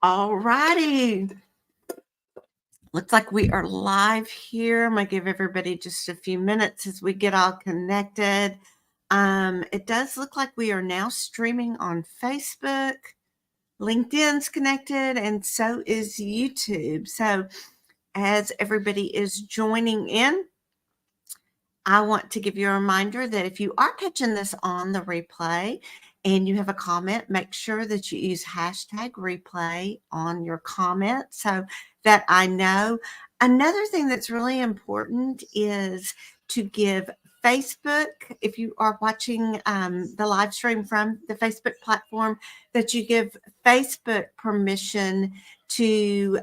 All righty. Looks like we are live here. I'm going to give everybody just a few minutes as we get all connected. It does look like we are now streaming on Facebook. LinkedIn's connected, and so is YouTube. So as everybody is joining in, I want to give you a reminder that if you are catching this on the replay and you have a comment, make sure that you use hashtag replay on your comment so that I know. Another thing that's really important is to give Facebook, if you are watching the live stream from the Facebook platform, that you give Facebook permission to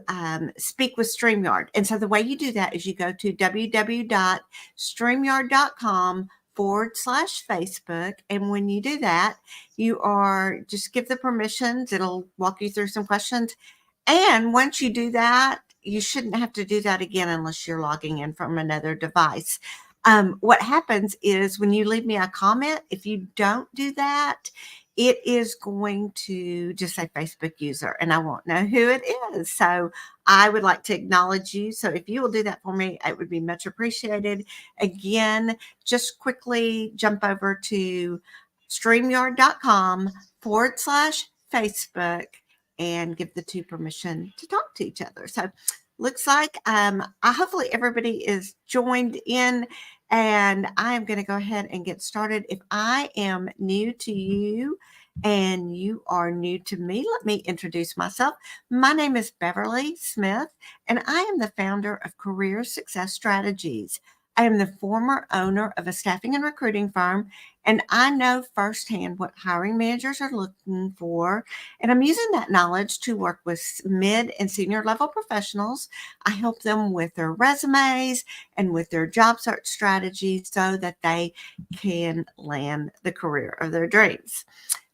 speak with StreamYard. And so the way you do that is you go to www.streamyard.com/Facebook. And when you do that, you are just give the permissions. It'll walk you through some questions. And once you do that, you shouldn't have to do that again unless you're logging in from another device. What happens is when you leave me a comment, if you don't do that, it is going to just say Facebook user and I won't know who it is. So I would like to acknowledge you. So if you will do that for me, it would be much appreciated. Again, just quickly jump over to streamyard.com/Facebook and give the two permission to talk to each other. So looks like hopefully everybody is joined in, and I am going to go ahead and get started. If I am new to you and you are new to me, let me introduce myself. My name is Beverly Smith, and I am the founder of Career Success Strategies. I am the former owner of a staffing and recruiting firm, and I know firsthand what hiring managers are looking for. And I'm using that knowledge to work with mid and senior level professionals. I help them with their resumes and with their job search strategies so that they can land the career of their dreams.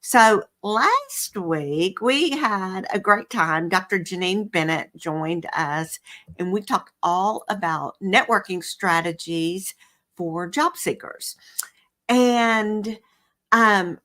So last week we had a great time. Dr. Janine Bennett joined us and we talked all about networking strategies for job seekers. And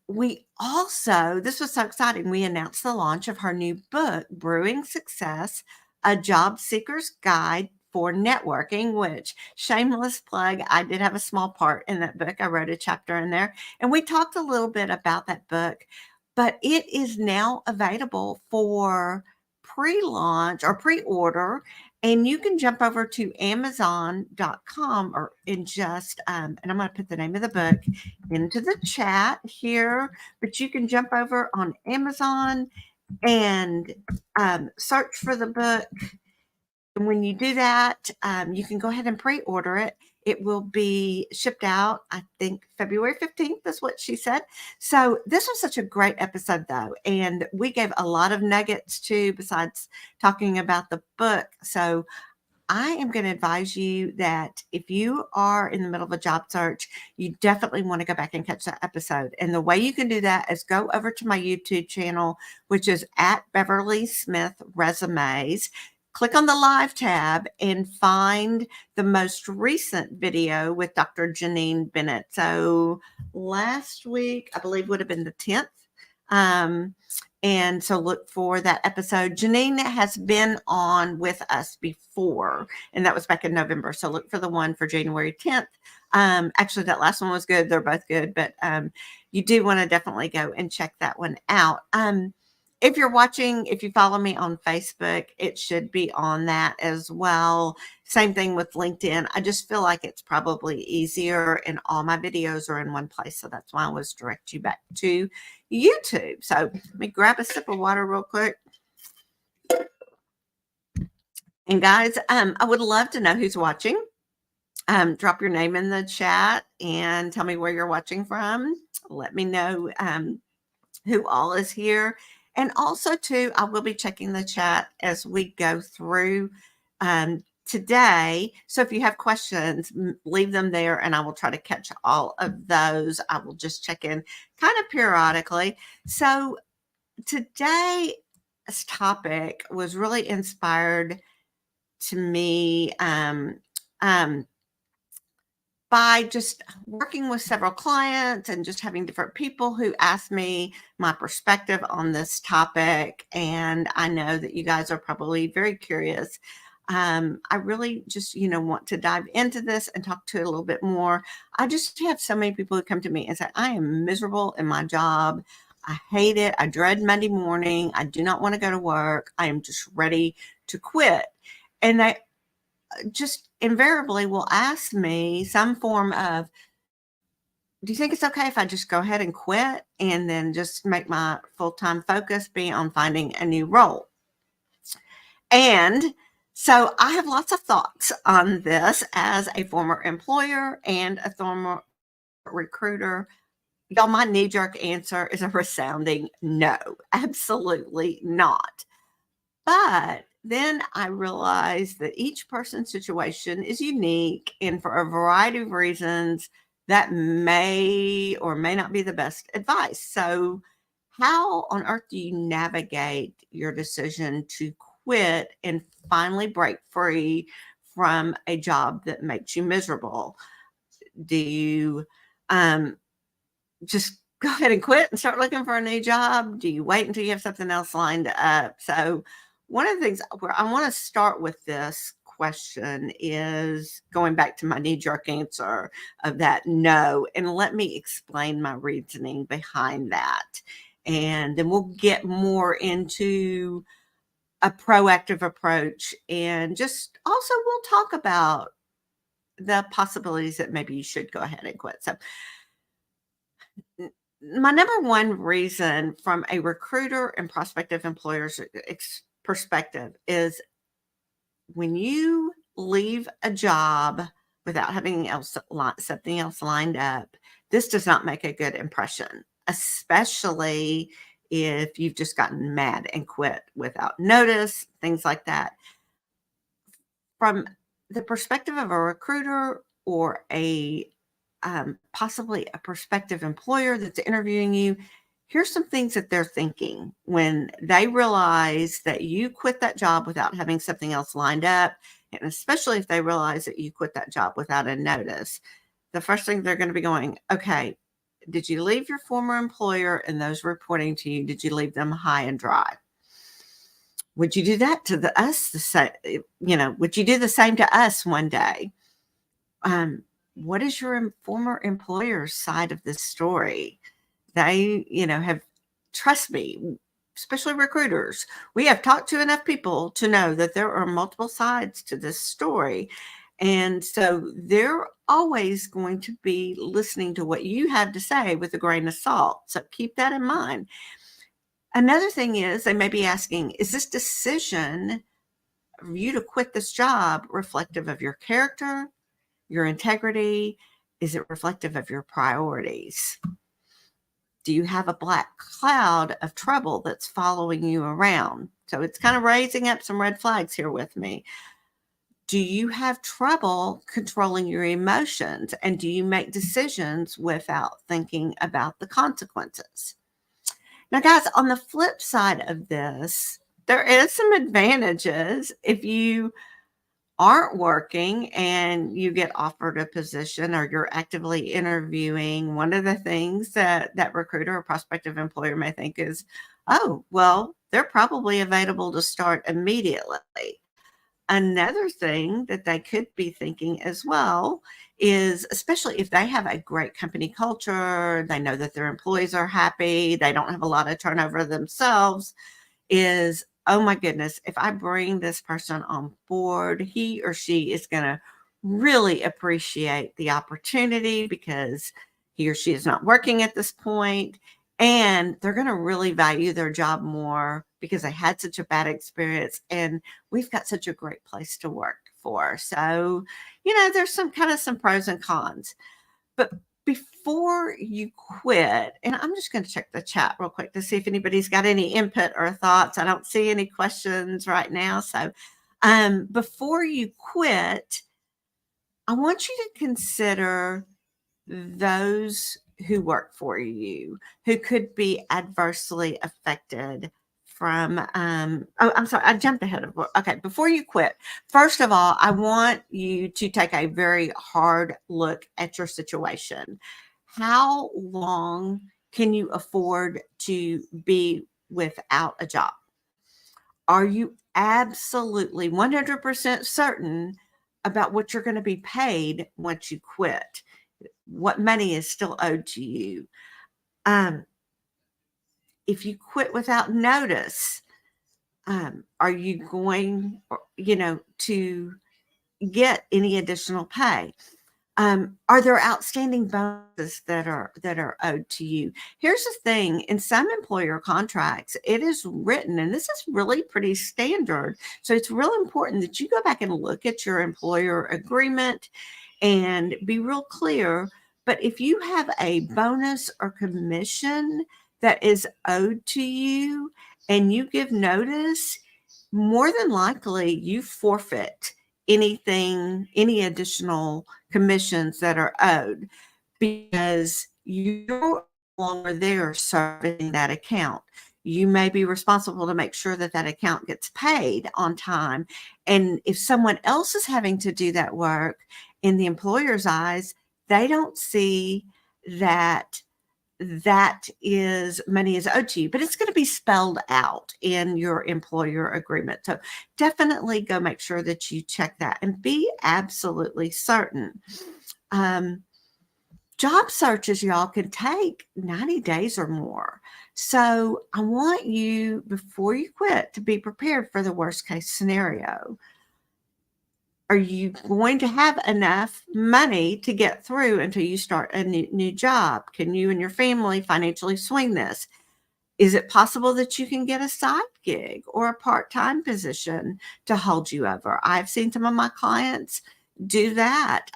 we also, this was so exciting, we announced the launch of her new book, Brewing Success, A Job Seeker's Guide for Networking, which, shameless plug, I did have a small part in that book. I wrote a chapter in there, and we talked a little bit about that book, but it is now available for pre-launch or pre-order, and you can jump over to Amazon.com or and I'm going to put the name of the book into the chat here, but you can jump over on Amazon and search for the book. And when you do that, you can go ahead and pre-order it. It will be shipped out, I think, February 15th is what she said. So this was such a great episode, though. And we gave a lot of nuggets, too, besides talking about the book. So I am going to advise you that if you are in the middle of a job search, you definitely want to go back and catch that episode. And the way you can do that is go over to my YouTube channel, which is at Beverly Smith Resumes. Click on the live tab and find the most recent video with Dr. Janine Bennett. So last week, I believe would have been the 10th. And so look for that episode. Janine has been on with us before, and that was back in November. So look for the one for January 10th. Actually, that last one was good. They're both good, but you do want to definitely go and check that one out. If you're watching, if you follow me on Facebook, it should be on that as well. Same thing with LinkedIn. I just feel like it's probably easier and all my videos are in one place. So that's why I always direct you back to YouTube. So let me grab a sip of water real quick. And guys, I would love to know who's watching. Drop your name in the chat and tell me where you're watching from. Let me know who all is here. And also, too, I will be checking the chat as we go through today. So if you have questions, leave them there and I will try to catch all of those. I will just check in kind of periodically. So today's topic was really inspired to me by by just working with several clients and just having different people who ask me my perspective on this topic. And I know that you guys are probably very curious. I really just, want to dive into this and talk to it a little bit more. I just have so many people who come to me and say, I am miserable in my job. I hate it. I dread Monday morning. I do not want to go to work. I am just ready to quit. And they just invariably will ask me some form of, do you think it's okay if I just go ahead and quit and then just make my full-time focus be on finding a new role? And so I have lots of thoughts on this as a former employer and a former recruiter. Y'all, my knee-jerk answer is a resounding no, absolutely not. But then I realized that each person's situation is unique, and for a variety of reasons, that may or may not be the best advice. So, how on earth do you navigate your decision to quit and finally break free from a job that makes you miserable? Do you just go ahead and quit and start looking for a new job? Do you wait until you have something else lined up? So, one of the things where I want to start with this question is going back to my knee jerk answer of that no, and let me explain my reasoning behind that. And then we'll get more into a proactive approach, and just also we'll talk about the possibilities that maybe you should go ahead and quit. So, my number one reason from a recruiter and prospective employer's perspective is when you leave a job without having something else lined up, this does not make a good impression, especially if you've just gotten mad and quit without notice, things like that. From the perspective of a recruiter or a possibly a prospective employer that's interviewing you, here's some things that they're thinking when they realize that you quit that job without having something else lined up, and especially if they realize that you quit that job without a notice. The first thing they're going to be going, okay, did you leave your former employer and those reporting to you, did you leave them high and dry? Would you do that to us? Would you do the same to us one day? What is your former employer's side of this story? They, trust me, especially recruiters, we have talked to enough people to know that there are multiple sides to this story. And so they're always going to be listening to what you have to say with a grain of salt. So keep that in mind. Another thing is they may be asking, is this decision for you to quit this job reflective of your character, your integrity? Is it reflective of your priorities? Do you have a black cloud of trouble that's following you around? So it's kind of raising up some red flags here with me. Do you have trouble controlling your emotions? And do you make decisions without thinking about the consequences? Now, guys, on the flip side of this, there is some advantages if you aren't working and you get offered a position or you're actively interviewing. One of the things that recruiter or prospective employer may think is, oh, well, they're probably available to start immediately. Another thing that they could be thinking as well is, especially if they have a great company culture, they know that their employees are happy, they don't have a lot of turnover themselves, is, oh my goodness, if I bring this person on board, he or she is going to really appreciate the opportunity because he or she is not working at this point. And they're going to really value their job more because they had such a bad experience and we've got such a great place to work for. So, there's some pros and cons. But before you quit, and I'm just going to check the chat real quick to see if anybody's got any input or thoughts. I don't see any questions right now. So before you quit, I want you to consider those who work for you, who could be adversely affected from I'm sorry, I jumped ahead of okay, before you quit, first of all, I want you to take a very hard look at your situation. How long can you afford to be without a job? Are you absolutely 100% certain about what you're going to be paid once you quit? What money is still owed to you? Um, if you quit without notice, are you going, to get any additional pay? Are there outstanding bonuses that are owed to you? Here's the thing: in some employer contracts, it is written, and this is really pretty standard. So it's real important that you go back and look at your employer agreement and be real clear. But if you have a bonus or commission that is owed to you and you give notice, more than likely you forfeit any additional commissions that are owed because you're no longer there serving that account. You may be responsible to make sure that that account gets paid on time. And if someone else is having to do that work, in the employer's eyes, they don't see that that is money is owed to you, but it's going to be spelled out in your employer agreement. So definitely go make sure that you check that and be absolutely certain. Job searches, y'all, can take 90 days or more. So I want you, before you quit, to be prepared for the worst case scenario. Are you going to have enough money to get through until you start a new job? Can you and your family financially swing this? Is it possible that you can get a side gig or a part-time position to hold you over? I've seen some of my clients do that.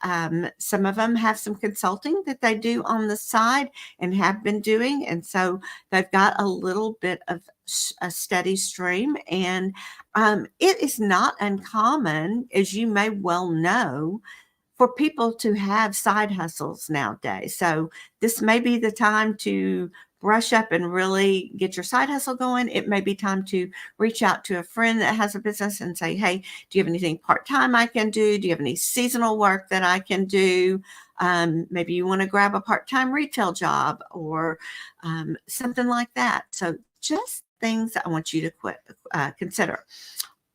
Some of them have some consulting that they do on the side and have been doing. And so they've got a little bit of a steady stream. And it is not uncommon, as you may well know, for people to have side hustles nowadays. So this may be the time to brush up and really get your side hustle going. It may be time to reach out to a friend that has a business and say, hey, do you have anything part-time I can do? Do you have any seasonal work that I can do? Maybe you want to grab a part-time retail job or something like that. So just things that I want you to consider.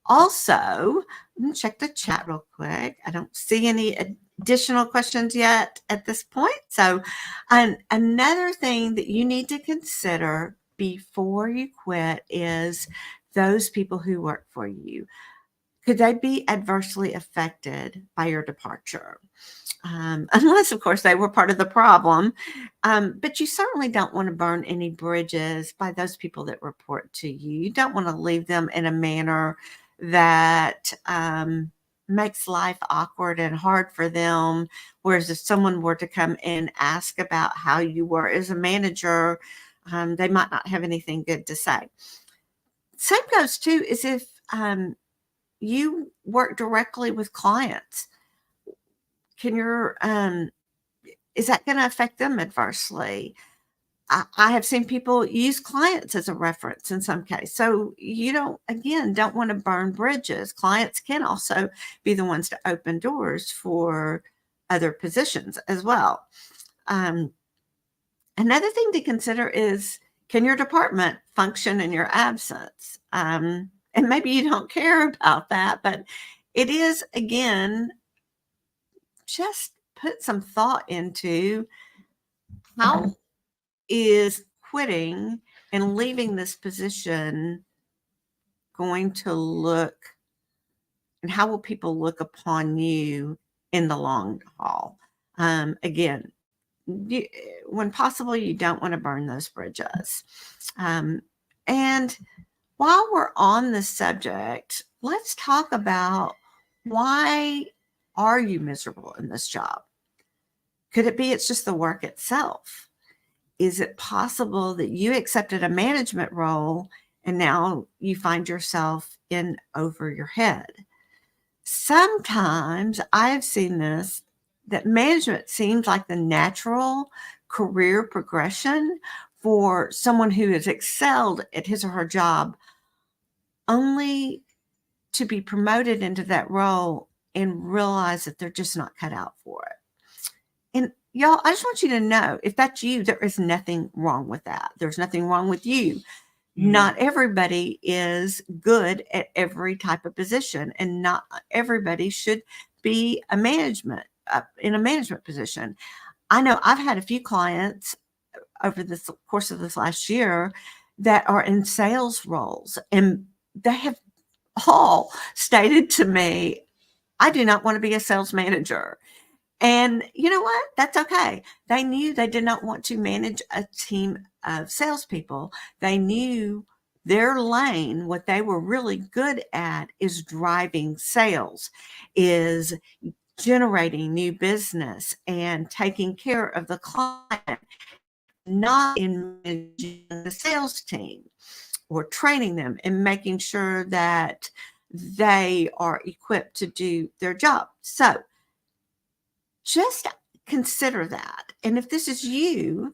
Also, let me check the chat real quick. I don't see any additional questions yet at this point. So another thing that you need to consider before you quit is those people who work for you. Could they be adversely affected by your departure? Unless, of course, they were part of the problem. But you certainly don't want to burn any bridges by those people that report to you. You don't want to leave them in a manner that makes life awkward and hard for them. Whereas if someone were to come and ask about how you were as a manager, they might not have anything good to say. Same goes too as if you work directly with clients. Is that going to affect them adversely? I have seen people use clients as a reference in some case. So you don't want to burn bridges. Clients can also be the ones to open doors for other positions as well. Another thing to consider is, can your department function in your absence? And maybe you don't care about that, but it is, again, just put some thought into how is quitting and leaving this position going to look, and how will people look upon you in the long haul? Again, when possible, you don't want to burn those bridges. And while we're on the subject, let's talk about, why are you miserable in this job? Could it be it's just the work itself? Is it possible that you accepted a management role and now you find yourself in over your head? Sometimes I've seen this, that management seems like the natural career progression for someone who has excelled at his or her job only to be promoted into that role and realize that they're just not cut out for it. And y'all, I just want you to know, if that's you, there is nothing wrong with that. There's nothing wrong with you. Not everybody is good at every type of position, and not everybody should be in a management position. I know I've had a few clients over the course of this last year that are in sales roles, and they have all stated to me, I do not want to be a sales manager. And you know what? That's okay. They knew they did not want to manage a team of salespeople. They knew their lane, what they were really good at, is driving sales, is generating new business and taking care of the client, not in managing the sales team or training them and making sure that they are equipped to do their job. So just consider that. And if this is you,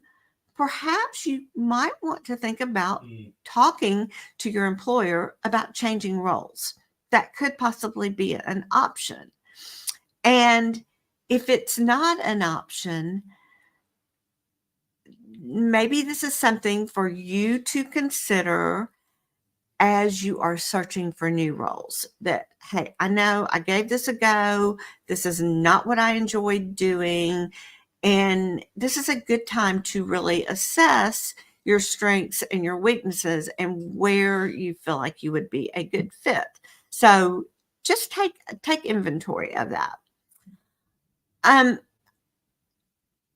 perhaps you might want to think about talking to your employer about changing roles. That could possibly be an option. And if it's not an option, maybe this is something for you to consider as you are searching for new roles. That, hey, I know I gave this a go. This is not what I enjoyed doing. And this is a good time to really assess your strengths and your weaknesses and where you feel like you would be a good fit. So just take inventory of that.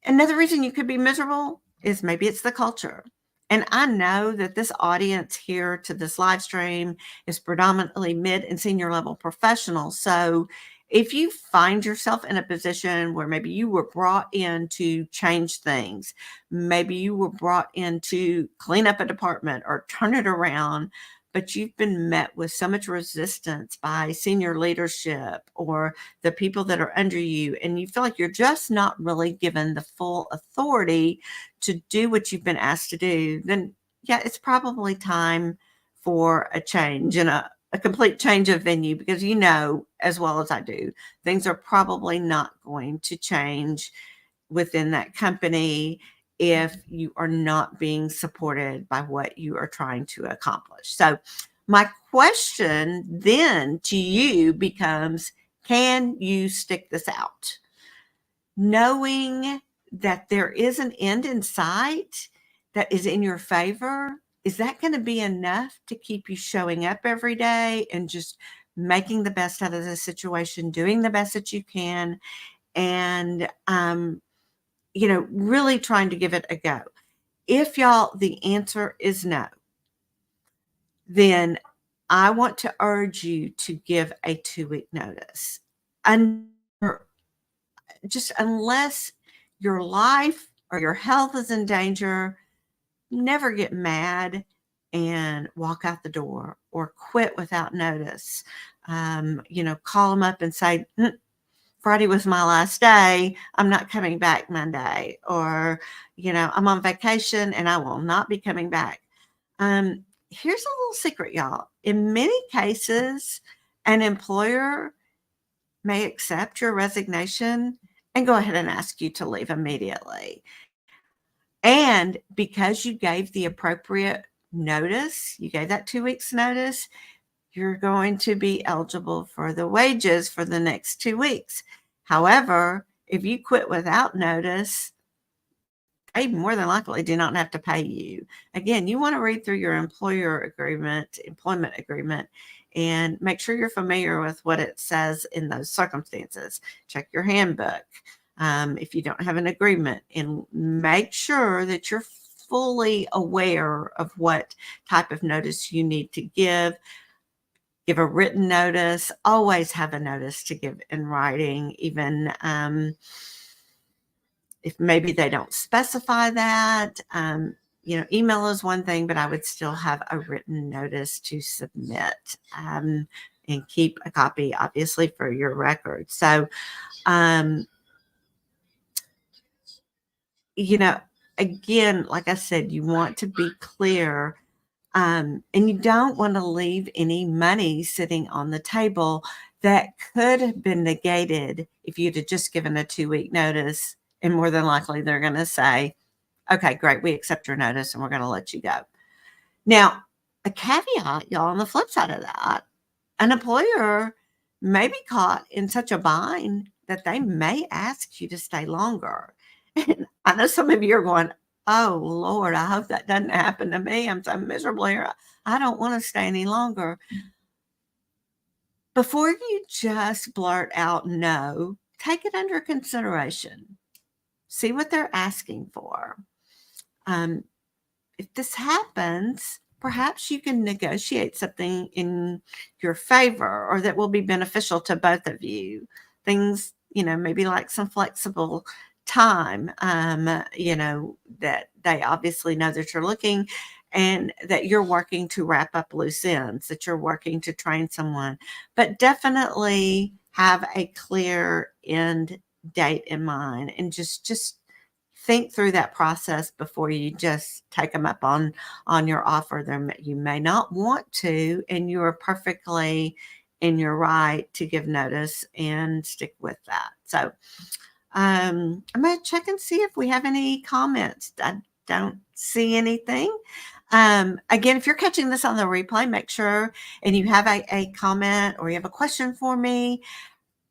Another reason you could be miserable is maybe it's the culture. And I know that this audience here to this live stream is predominantly mid and senior level professionals. So if you find yourself in a position where maybe you were brought in to change things, maybe you were brought in to clean up a department or turn it around, but you've been met with so much resistance by senior leadership or the people that are under you, and you feel like you're just not really given the full authority to do what you've been asked to do, then yeah, it's probably time for a change and a complete change of venue, because you know as well as I do, things are probably not going to change within that company if you are not being supported by what you are trying to accomplish. So my question then to you becomes, can you stick this out? Knowing that there is an end in sight that is in your favor, is that going to be enough to keep you showing up every day and just making the best out of the situation, doing the best that you can, and really trying to give it a go? If y'all, the answer is no, then I want to urge you to give a 2-week notice. And just unless your life or your health is in danger, never get mad and walk out the door or quit without notice. Call them up and say, Friday was my last day. I'm not coming back Monday. Or, I'm on vacation and I will not be coming back. Here's a little secret, y'all. In many cases, an employer may accept your resignation and go ahead and ask you to leave immediately. And because you gave the appropriate notice, you gave that 2 weeks notice, you're going to be eligible for the wages for the next 2 weeks. However, if you quit without notice, they more than likely do not have to pay you. Again, you want to read through your employment agreement, and make sure you're familiar with what it says in those circumstances. Check your handbook if you don't have an agreement, and make sure that you're fully aware of what type of notice you need to give. Give a written notice. Always have a notice to give in writing, even if maybe they don't specify that. Email is one thing, but I would still have a written notice to submit, and keep a copy, obviously, for your record. So, again, like I said, you want to be clear, and you don't want to leave any money sitting on the table that could have been negated if you'd have just given a 2-week notice. And more than likely, they're going to say, okay, great, we accept your notice and we're going to let you go. Now, a caveat, y'all, on the flip side of that, an employer may be caught in such a bind that they may ask you to stay longer. And I know some of you are going, oh, Lord, I hope that doesn't happen to me. I'm so miserable here. I don't want to stay any longer. Before you just blurt out no, take it under consideration. See what they're asking for. If this happens, perhaps you can negotiate something in your favor or that will be beneficial to both of you. Things, maybe like some flexible time, that they obviously know that you're looking and that you're working to wrap up loose ends, that you're working to train someone, but definitely have a clear end date in mind and just think through that process before you just take them up on your offer. You may not want to, and you are perfectly in your right to give notice and stick with that. So I'm going to check and see if we have any comments. I don't see anything. Again, if you're catching this on the replay, make sure and you have a comment or you have a question for me,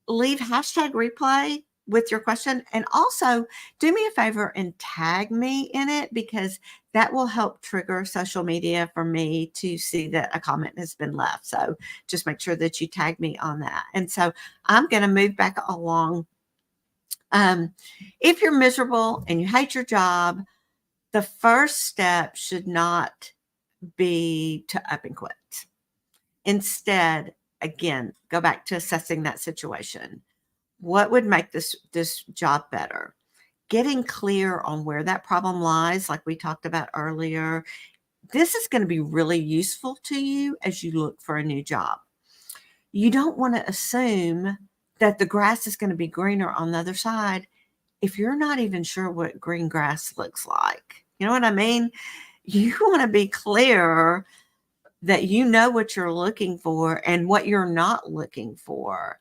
leave #replay with your question, and also do me a favor and tag me in it, because that will help trigger social media for me to see that a comment has been left. So just make sure that you tag me on that. And so I'm going to move back along. If you're miserable and you hate your job, the first step should not be to up and quit. Instead, again, go back to assessing that situation. What would make this job better? Getting clear on where that problem lies, like we talked about earlier. This is going to be really useful to you as you look for a new job. You don't want to assume that the grass is going to be greener on the other side if you're not even sure what green grass looks like. You know what I mean? You want to be clear that you know what you're looking for and what you're not looking for.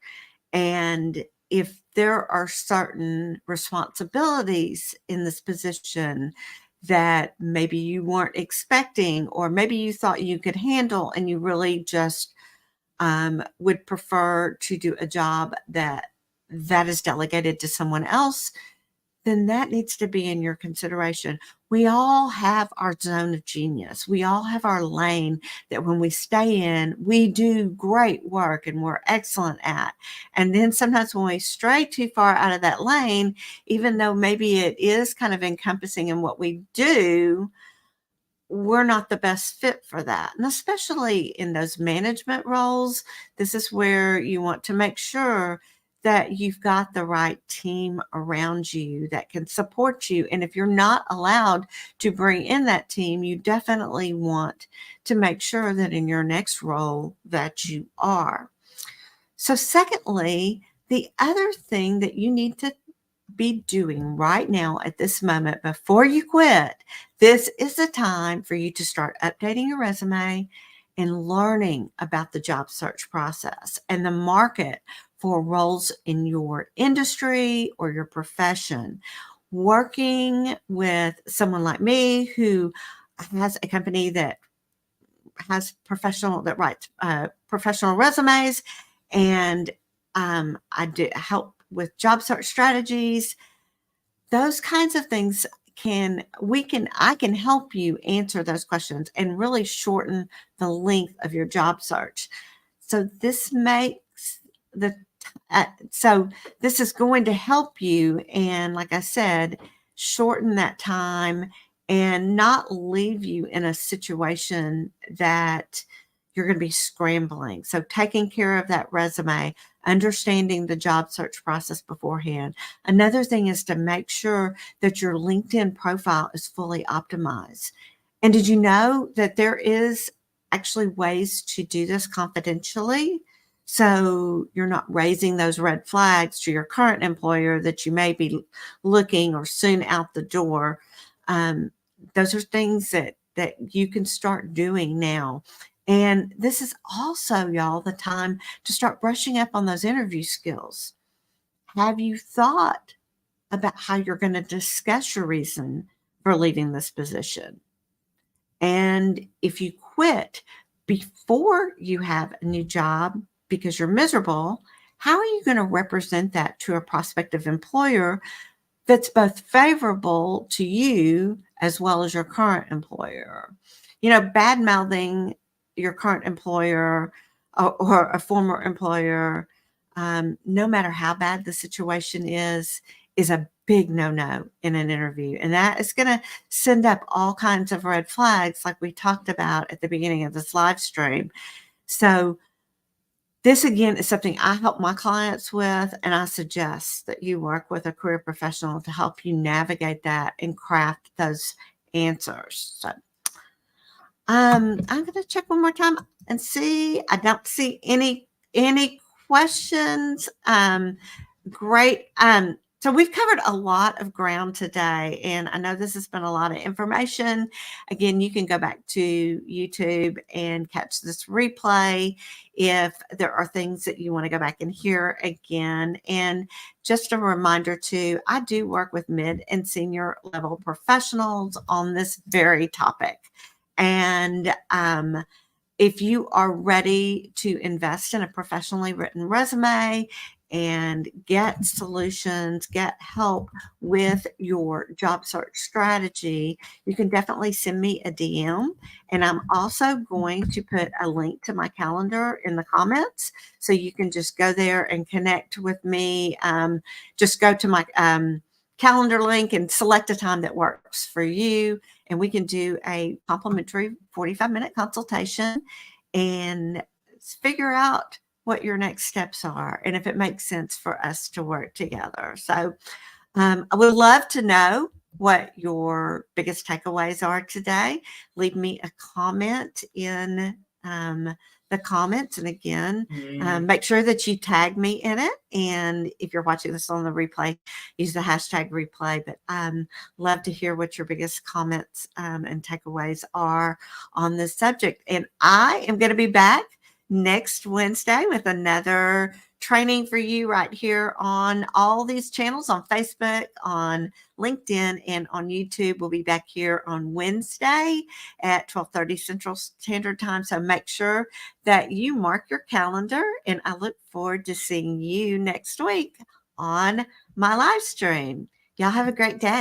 And if there are certain responsibilities in this position that maybe you weren't expecting, or maybe you thought you could handle and you really just would prefer to do a job that is delegated to someone else, then that needs to be in your consideration. We all have our zone of genius. We all have our lane that when we stay in, we do great work and we're excellent at. And then sometimes when we stray too far out of that lane, even though maybe it is kind of encompassing in what we do, we're not the best fit for that. And especially in those management roles, this is where you want to make sure that you've got the right team around you that can support you. And if you're not allowed to bring in that team, you definitely want to make sure that in your next role that you are. So secondly, the other thing that you need to be doing right now at this moment before you quit, this is the time for you to start updating your resume and learning about the job search process and the market for roles in your industry or your profession. Working with someone like me who has a company that has writes professional resumes, and I do help with job search strategies. Those kinds of things I can help you answer those questions and really shorten the length of your job search. So this makes so this is going to help you, and like I said, shorten that time and not leave you in a situation that you're going to be scrambling. So taking care of that resume, understanding the job search process beforehand. Another thing is to make sure that your LinkedIn profile is fully optimized. And did you know that there is actually ways to do this confidentially? So you're not raising those red flags to your current employer that you may be looking or soon out the door. Those are things that you can start doing now. And this is also, y'all, the time to start brushing up on those interview skills. Have you thought about how you're going to discuss your reason for leaving this position? And if you quit before you have a new job because you're miserable, how are you going to represent that to a prospective employer that's both favorable to you as well as your current employer? Bad mouthing your current employer or a former employer, no matter how bad the situation is a big no-no in an interview. And that is going to send up all kinds of red flags like we talked about at the beginning of this live stream. So this, again, is something I help my clients with, and I suggest that you work with a career professional to help you navigate that and craft those answers. So I'm going to check one more time and see. I don't see any questions. Great. So we've covered a lot of ground today, and I know this has been a lot of information. Again, you can go back to YouTube and catch this replay if there are things that you want to go back and hear again. And just a reminder too, I do work with mid and senior level professionals on this very topic. And if you are ready to invest in a professionally written resume and get solutions, get help with your job search strategy, you can definitely send me a DM. And I'm also going to put a link to my calendar in the comments, so you can just go there and connect with me. Just go to my calendar link and select a time that works for you. And we can do a complimentary 45-minute consultation and figure out what your next steps are and if it makes sense for us to work together. So I would love to know what your biggest takeaways are today. Leave me a comment in the comments. And again, make sure that you tag me in it. And if you're watching this on the replay, use the hashtag replay. But love to hear what your biggest comments and takeaways are on this subject. And I am going to be back next Wednesday with another training for you right here on all these channels, on Facebook, on LinkedIn, and on YouTube. We'll be back here on Wednesday at 12:30 Central Standard Time. So make sure that you mark your calendar, and I look forward to seeing you next week on my live stream. Y'all have a great day.